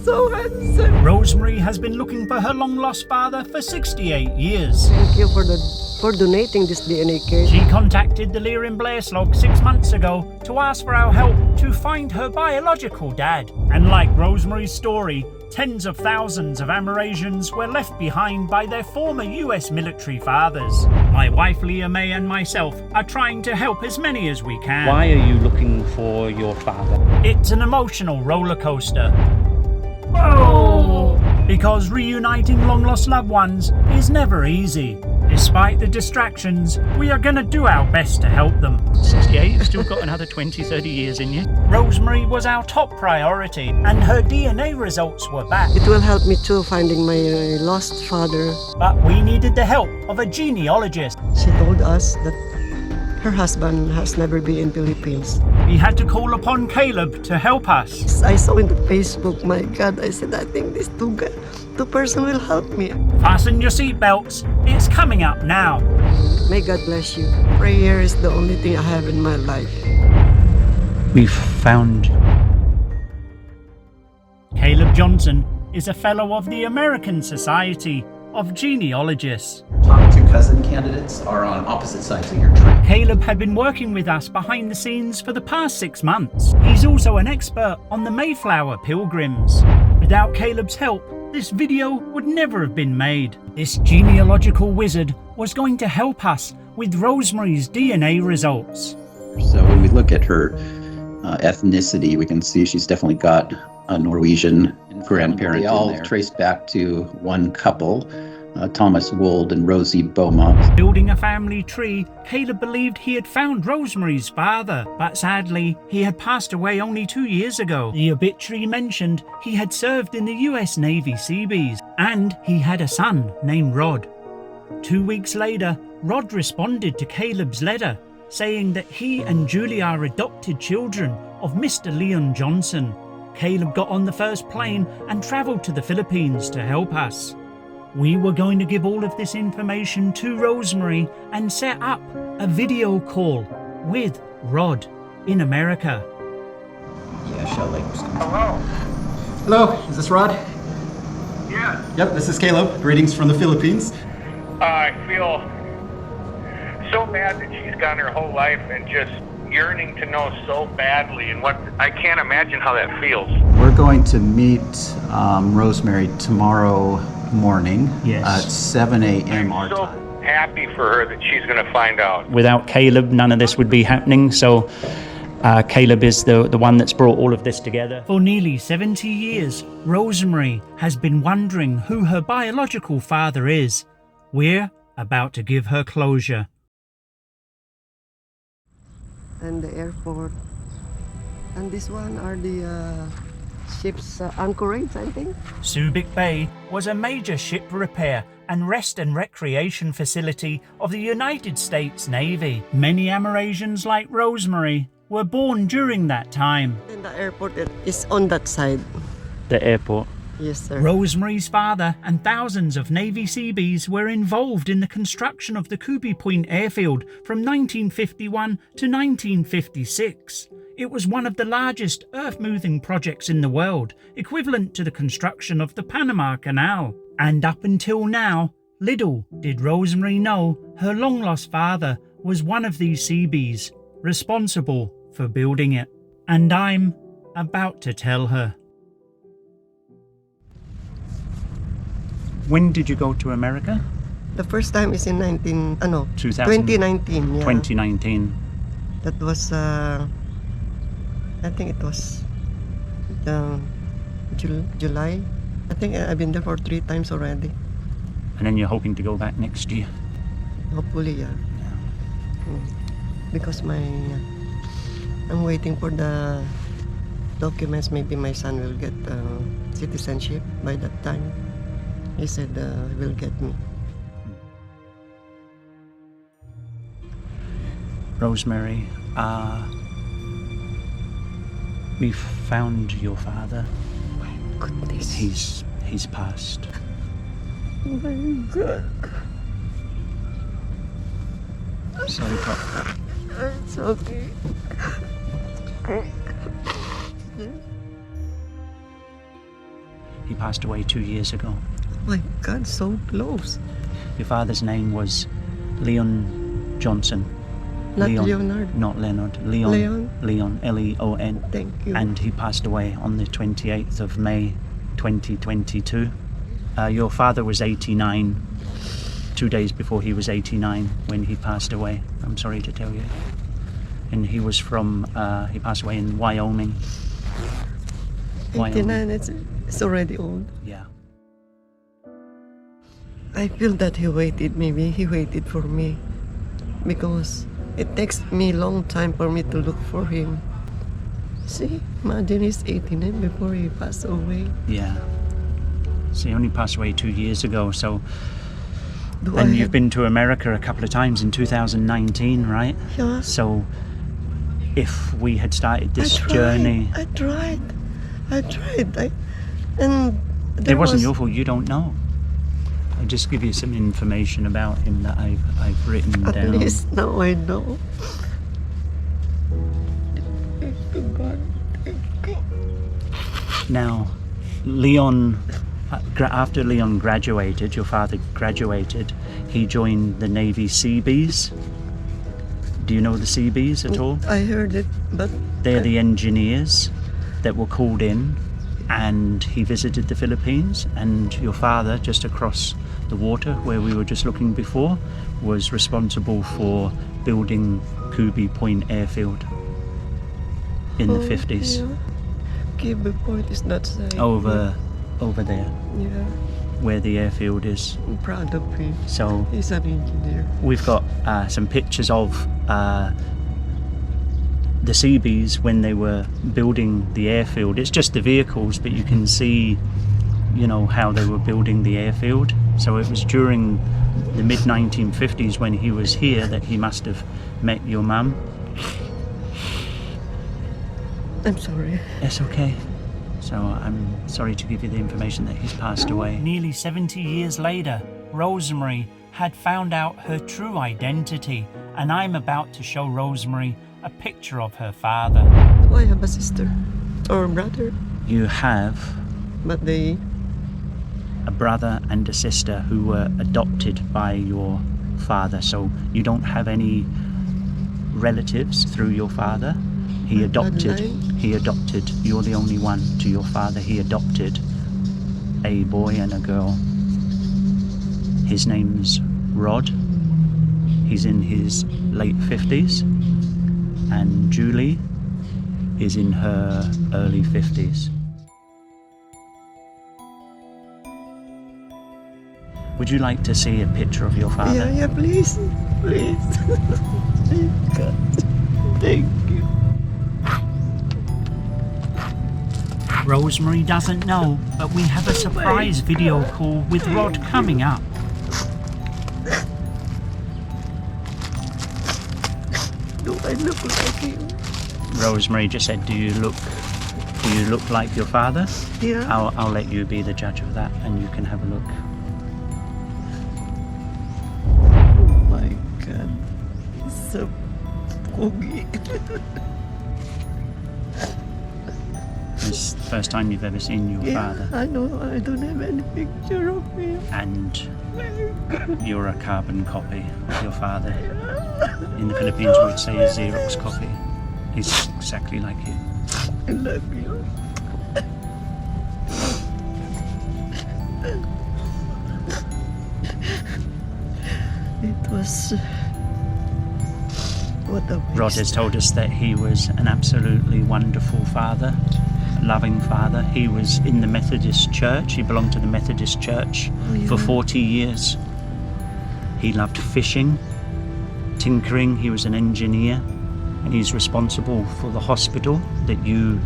so handsome. Rosemary has been looking for her long-lost father for 68 years. Thank you for donating this DNA kit. She contacted the Lear in Blairslog 6 months ago to ask for our help to find her biological dad. And like Rosemary's story, tens of thousands of Amerasians were left behind by their former US military fathers. My wife Leah May and myself are trying to help as many as we can. Why are you looking for your father? It's an emotional roller coaster. Oh! Because reuniting long-lost loved ones is never easy. Despite the distractions, we are going to do our best to help them. 68, you've still got another 20, 30 years in you. Rosemary was our top priority, and her DNA results were back. It will help me too finding my lost father. But we needed the help of a genealogist. She told us that her husband has never been in Philippines. We had to call upon Caleb to help us. I saw in the Facebook, my God, I said, I think this two person will help me. Fasten your seatbelts. It's coming up now. May God bless you. Prayer is the only thing I have in my life. We've found... Caleb Johnson is a fellow of the American Society of Genealogists. Top two cousin candidates are on opposite sides of your tree. Caleb had been working with us behind the scenes for the past 6 months. He's also an expert on the Mayflower Pilgrims. Without Caleb's help, this video would never have been made. This genealogical wizard was going to help us with Rosemary's DNA results. So when we look at her ethnicity, we can see she's definitely got a Norwegian grandparent. They all trace back to one couple, Thomas Wold and Rosie Beaumont. Building a family tree, Caleb believed he had found Rosemary's father, but sadly, he had passed away only 2 years ago. The obituary mentioned he had served in the US Navy Seabees, and he had a son named Rod. 2 weeks later, Rod responded to Caleb's letter, saying that he and Julia are adopted children of Mr. Leon Johnson. Caleb got on the first plane and traveled to the Philippines to help us. We were going to give all of this information to Rosemary and set up a video call with Rod in America. Yeah, Shell Lake, Wisconsin. Hello. Hello, is this Rod? Yeah. Yep, this is Caleb. Greetings from the Philippines. I feel so bad that she's gone her whole life and just yearning to know so badly, and I can't imagine how that feels. We're going to meet Rosemary tomorrow morning at 7 a.m. our I'm so time. happy for her that she's going to find out. Without Caleb, none of this would be happening, so Caleb is the one that's brought all of this together. For nearly 70 years, Rosemary has been wondering who her biological father is. We're about to give her closure. And the airport. And this one are the ship's anchorage, I think. Subic Bay was a major ship repair and rest and recreation facility of the United States Navy. Many Amerasians like Rosemary were born during that time. And the airport is on that side. The airport. Yes, sir. Rosemary father and thousands of Navy Seabees were involved in the construction of the Cubi Point airfield from 1951 to 1956. It was one of the largest earth-moving projects in the world, equivalent to the construction of the Panama Canal. And up until now, little did Rosemary know her long-lost father was one of these Seabees, responsible for building it. And I'm about to tell her. When did you go to America? The first time is in 2019. Yeah. 2019. That was, I think it was July. I think I've been there for 3 times already. And then you're hoping to go back next year? Hopefully, yeah. Because I'm waiting for the documents. Maybe my son will get citizenship by that time. He said he will get me. Rosemary, we've found your father. My goodness. He's passed. Oh my God. Sorry, Pop. It's okay. He passed away 2 years ago. My God, so close. Your father's name was Leon Johnson. Not Leonard. Not Leonard. Leon. Leon. Leon. Thank you. And he passed away on the 28th of May 2022. Your father was 89, 2 days before he was 89 when he passed away. I'm sorry to tell you. And he was from, he passed away in Wyoming. 89, it's already old. Yeah. I feel that he waited for me because it takes me a long time for me to look for him. See, imagine he's 89 before he passed away. Yeah. So he only passed away 2 years ago, so... And you've been to America a couple of times in 2019, right? Yeah. So if we had started this journey... I tried. And it wasn't your fault, you don't know. I'll just give you some information about him that I've written down. At least now I know. Thank you, God. Thank you. Now, Leon, after Leon graduated, your father graduated, he joined the Navy Seabees. Do you know the Seabees at all? I heard it, but... They're the engineers that were called in, and he visited the Philippines, and your father, just across the water where we were just looking before, was responsible for building Cubi Point airfield in the 50s. Yeah. Cubi Point is not safe. Over there, Yeah, where the airfield is. I'm proud of him. So He's an engineer. we've got some pictures of the Seabees when they were building the airfield. It's just the vehicles, but you can see, you know, how they were building the airfield. So it was during the mid-1950s when he was here that he must have met your mum. I'm sorry. It's okay. So I'm sorry to give you the information that he's passed away. Nearly 70 years later, Rosemary had found out her true identity, and I'm about to show Rosemary a picture of her father. Do I have a sister or a brother? You have But they... a brother and a sister who were adopted by your father, so you don't have any relatives through your father. He adopted, you're the only one to your father. He adopted a boy and a girl. His name's Rod. He's in his late 50s. And Julie is in her early 50s. Would you like to see a picture of your father? Yeah, please. Please. Thank God. Thank you. Rosemary doesn't know, but we have a surprise video call with Rod coming up. Do I look like him? Rosemary just said, do you look like your father? Yeah. I'll let you be the judge of that, and you can have a look. Oh my God. He's so foggy. It's the first time you've ever seen your father. I know. I don't have any picture of him. And you're a carbon copy of your father. In the Philippines we would say a Xerox copy. He's exactly like you. I love you. It was... what a waste. Rod has told us that he was an absolutely wonderful father, a loving father. He was in the Methodist Church. He belonged to the Methodist Church for 40 years. He loved fishing, tinkering. He was an engineer, and he's responsible for the hospital that you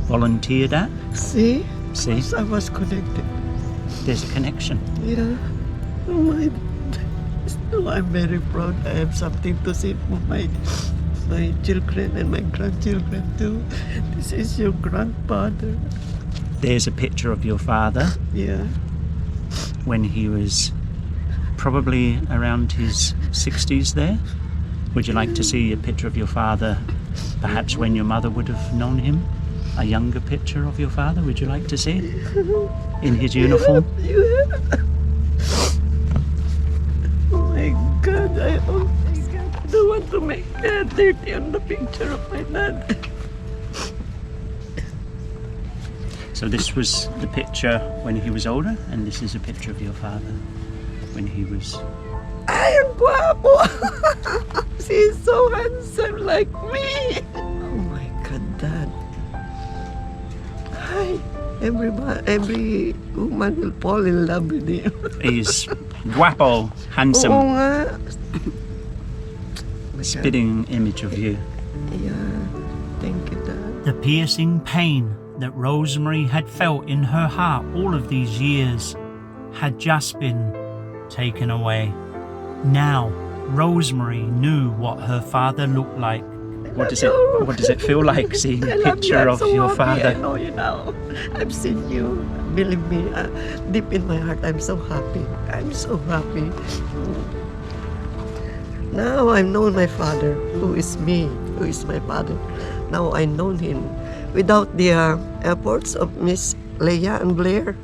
volunteered at. See? See? I was connected. There's a connection. Yeah. Oh my... No, I'm very proud. I have something to say for my children and my grandchildren too. This is your grandfather. There's a picture of your father. Yeah. When he was probably around his 60s there. Would you like to see a picture of your father, perhaps when your mother would have known him? a younger picture of your father? Would you like to see it? In his uniform? Oh my God, I don't want to make dirty on the picture of my dad. So this was the picture when he was older, and this is a picture of your father when he was... Ay, ang guwapo! He's so handsome like me! Oh my God, Dad. Hi. Every woman will fall in love with him. He's guapo, handsome. Oo nga. Spitting image of you. Yeah, thank you, Dad. The piercing pain that Rosemary had felt in her heart all of these years had just been taken away. Now, Rosemary knew what her father looked like. What does it feel like seeing a picture of your father? I know you now. I've seen you. Believe me, deep in my heart, I'm so happy. I'm so happy. Now I know my father, who is me, who is my father. Now I know him. Without the efforts of Miss Leah and Blair,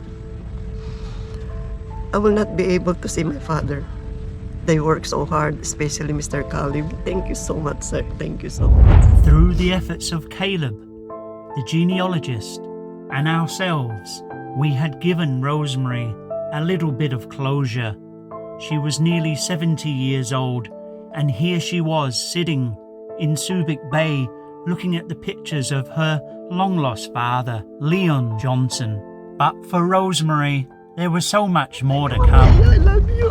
I will not be able to see my father. They work so hard, especially Mr. Caleb. Thank you so much, sir. Thank you so much. Through the efforts of Caleb, the genealogist, and ourselves, we had given Rosemary a little bit of closure. She was nearly 70 years old, and here she was sitting in Subic Bay looking at the pictures of her long-lost father, Leonard Johnson. But for Rosemary, there was so much more to come. I love you.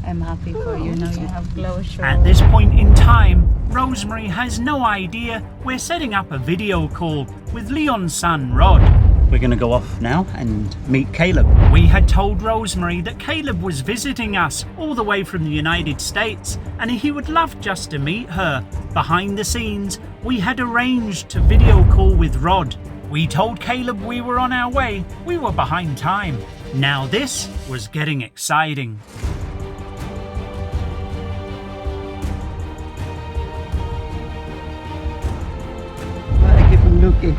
I'm happy for you. Now you have closure. At this point in time, Rosemary has no idea we're setting up a video call with Leon's son, Rod. We're going to go off now and meet Caleb. We had told Rosemary that Caleb was visiting us all the way from the United States and he would love just to meet her. Behind the scenes, we had arranged to video call with Rod. We told Caleb we were on our way. We were behind time. Now this was getting exciting. I keep on looking.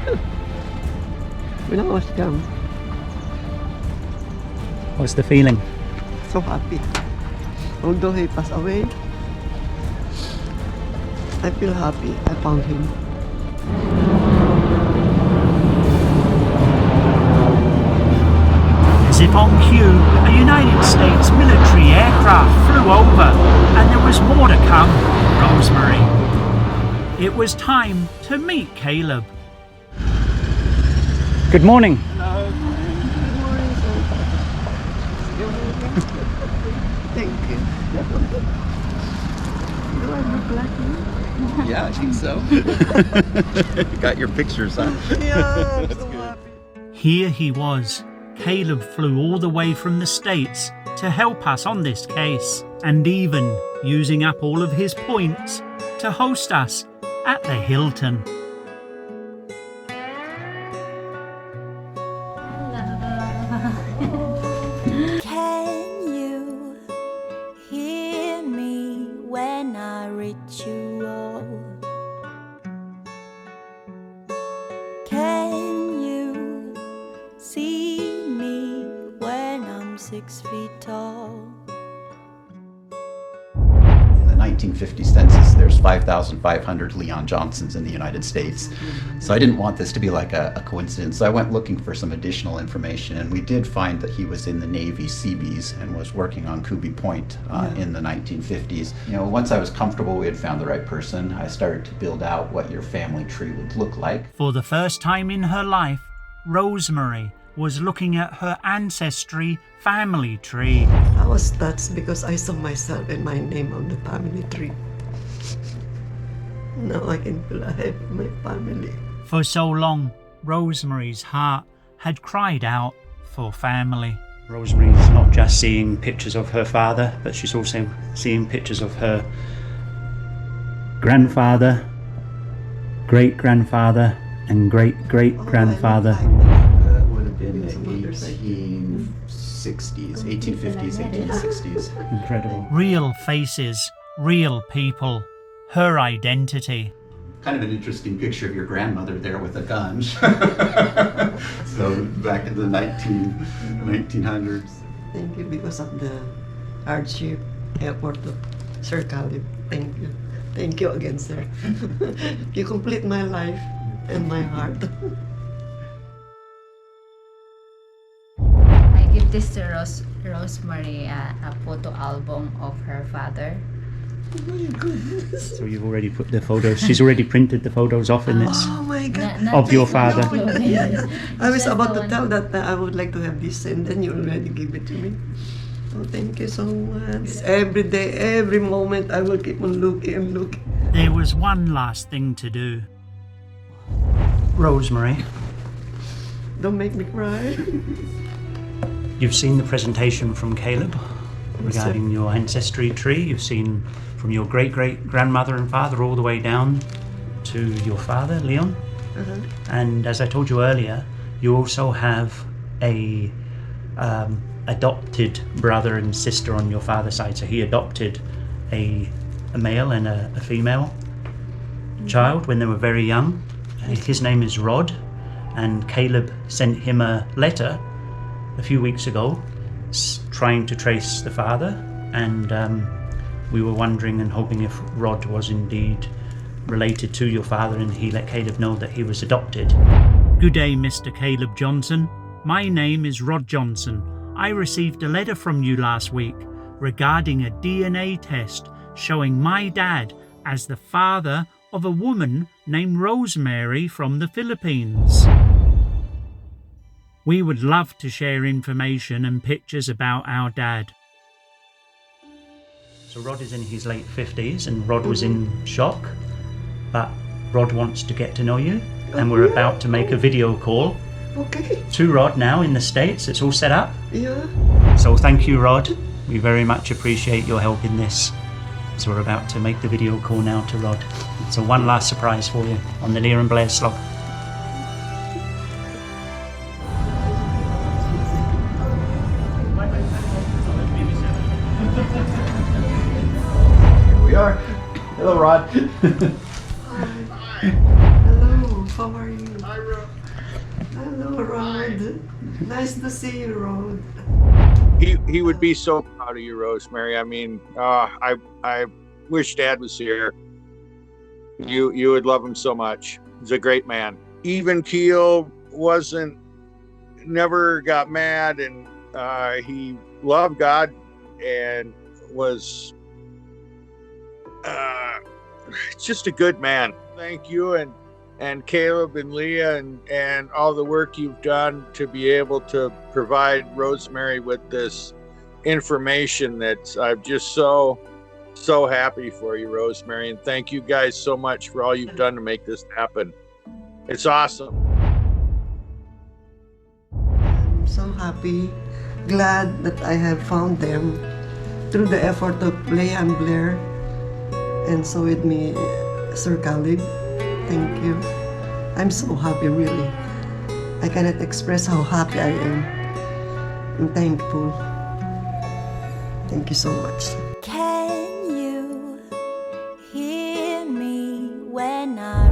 When I was young, What's the feeling? so happy. Although he passed away, I feel happy I found him. As if on cue, a United States military aircraft flew over and there was more to come, Rosemary. It was time to meet Caleb. Good morning. Hello. Good morning, sir. Thank you. Do I look like you? Yeah, I think so. Got your pictures, huh? Yeah, I'm so happy. Here he was. Caleb flew all the way from the States to help us on this case, and even using up all of his points to host us at the Hilton. Can you hear me when I reach you all? Can you see me when I'm 6 feet tall? In the 1950 census, there's 5,500 Leon Johnsons in the United States. So I didn't want this to be like a coincidence. So I went looking for some additional information, and we did find that he was in the Navy Seabees and was working on Cubi Point in the 1950s. You know, once I was comfortable we had found the right person, I started to build out what your family tree would look like. For the first time in her life, Rosemary was looking at her ancestry family tree. I was touched because I saw myself and my name on the family tree. Now I can feel I have my family. For so long, Rosemary's heart had cried out for family. Rosemary's not just seeing pictures of her father, but she's also seeing pictures of her grandfather, great-grandfather, and great-great-grandfather. Would have been the 1860s, 1850s, 1860s. Incredible. Real faces, real people, her identity. kind of an interesting picture of your grandmother there with a gun. So back in the 1900s. Thank you because of the hardship, effort of Sir Caleb. Thank you. Thank you again, sir. You complete my life and my heart. I give this to Rosemary, a photo album of her father. Oh my goodness. So you've already put the photos, she's already printed the photos off in this Oh my God. of your father. I was about to tell that I would like to have this, and then you already give it to me. Oh, thank you so much. Every day, every moment, I will keep on looking and looking. There was one last thing to do. Rosemary, Don't make me cry. you've seen the presentation from Caleb regarding your ancestry tree. You've seen from your great-great-grandmother and father all the way down to your father, Leon. And as I told you earlier, you also have a adopted brother and sister on your father's side. So he adopted a male and a female child when they were very young. His name is Rod, and Caleb sent him a letter a few weeks ago trying to trace the father, and we were wondering and hoping if Rod was indeed related to your father, and he let Caleb know that he was adopted. Good day, Mr. Caleb Johnson. My name is Rod Johnson. I received a letter from you last week regarding a DNA test showing my dad as the father of a woman named Rosemary from the Philippines. We would love to share information and pictures about our dad. So Rod is in his late 50s, and Rod was in shock, but Rod wants to get to know you, and we're about to make a video call Okay. to Rod now in the States. It's all set up. Yeah. So thank you, Rod. We very much appreciate your help in this. So we're about to make the video call now to Rod. So one last surprise for you on the Lear and Blair slog. Here we are. Hello, Rod. Hello, how are you? Hi, Rod. Hello, Rod. Nice to see you, Rod. He would be so proud of you, Rosemary. I mean, I wish Dad was here. You would love him so much. He's a great man. Even keel, never got mad, and he loved God and was just a good man. Thank you and Caleb and Leah and all the work you've done to be able to provide Rosemary with this information. I'm just so happy for you, Rosemary, and thank you guys so much for all you've done to make this happen. It's awesome. I'm so happy, glad that I have found them through the effort of Leah and Blair, and so with me, Sir Caleb. Thank you. I'm so happy, really. I cannot express how happy I am. I'm thankful. Thank you so much. Can you hear me when I